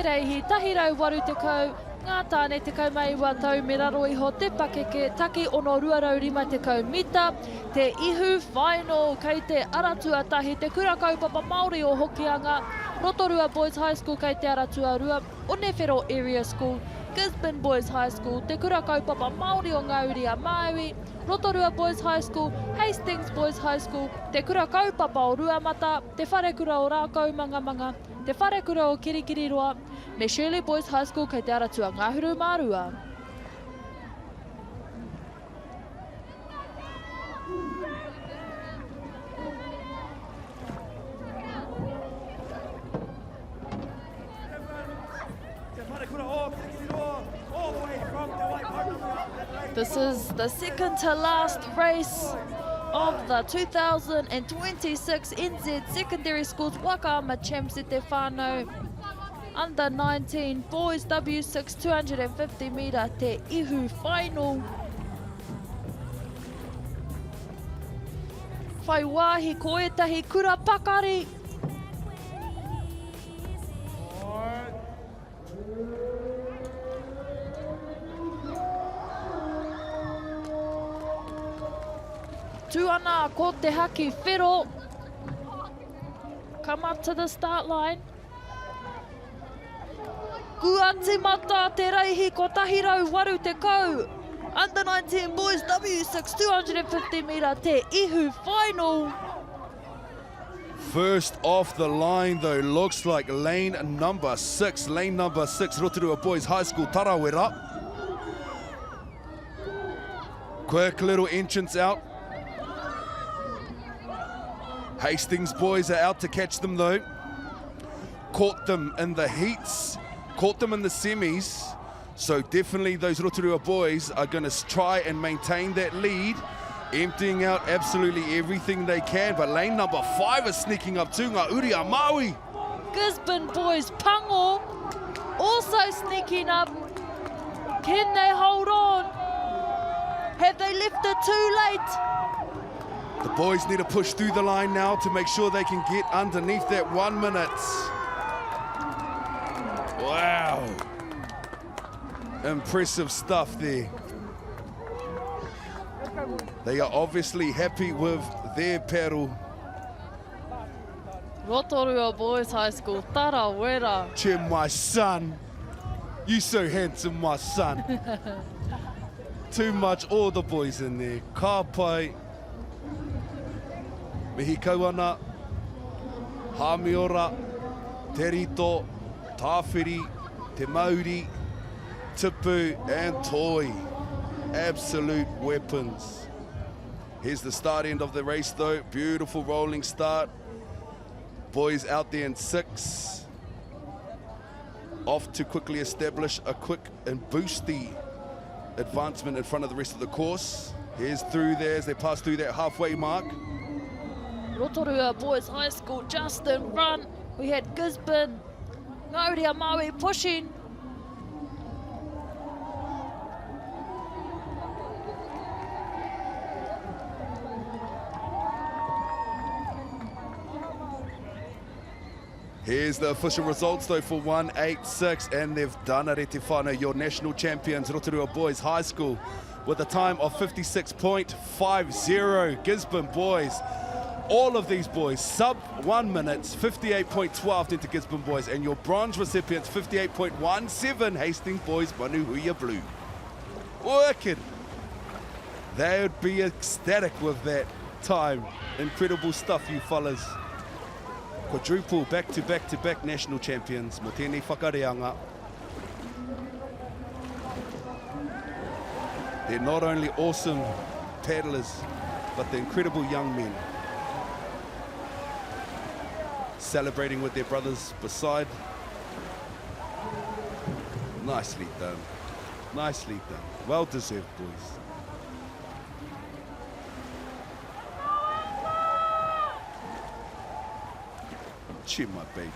te reihi, tahirau waru te kau, ngā tāne te kau mai wa tau me raro iho te pakeke, taki ono ruarau rima te kau mita, te ihu final kei te aratua tahi, te kura kaupapa Māori o Hokianga, Rotorua Boys High School kei te aratua rua, Onewhero Area School, Gisborne Boys High School, te kura kaupapa Māori o Ngauri a Māui, Rotorua Boys High School, Hastings Boys High School, te kura kaupapa o Ruamata, te wharekura o Rākau Mangamanga, te wharekura o Kirikiriroa, me Shirley Boys High School kei te aratua Ngāhuru Mārua. This is the second to last race of the 2026 NZ Secondary Schools Waka Champs e te whānau. Under 19 boys W6 250 metre te ihu final. Whai wāhi ko etahi kura pakari. Tuana ko te haki whiro. Come up to the start line. Kua timata te reihi ko tahirau waru te kau. Under 19 boys W6 250 metre te ihu final. First off the line though, looks like lane number 6, Rotorua Boys High School, Tarawera. Quick little entrance out. Hastings boys are out to catch them though. Caught them in the heats, caught them in the semis. So definitely those Rotorua boys are going to try and maintain that lead, emptying out absolutely everything they can. But lane number 5 is sneaking up too, Ngauri a Maui. Gisborne boys, Pango, also sneaking up. Can they hold on? Have they left it too late? The boys need to push through the line now to make sure they can get underneath that 1 minute. Wow. Impressive stuff there. They are obviously happy with their paddle. Rotorua Boys High School, Tarawera. Che, my son. You so handsome, my son. Too much, all the boys in there. Ka pai. Mihi kauana. Hamiora. Te rito. Tāwhiri. Te Māori. Tipu and Toi. Absolute weapons. Here's the start end of the race though. Beautiful rolling start. Boys out there in 6. Off to quickly establish a quick and boosty advancement in front of the rest of the course. Here's through there as they pass through that halfway mark. Rotorua Boys High School just in front. We had Gisborne, Ngauri a Maui pushing. Here's the official results though for 186, and they've done it, Te Whānau, your national champions, Rotorua Boys High School, with a time of 56.50. Gisborne boys, all of these boys, sub 1 minute, 58.12 into Gisborne boys, and your bronze recipients, 58.17, Hastings boys, Manuhuia Blue. Wicked. They would be ecstatic with that time. Incredible stuff, you fellas. Quadruple back-to-back-to-back national champions, mo tēnei whakareanga. They're not only awesome paddlers, but they're incredible young men. Celebrating with their brothers beside. Nicely done. Nicely done. Well deserved, boys. Cheer my baby.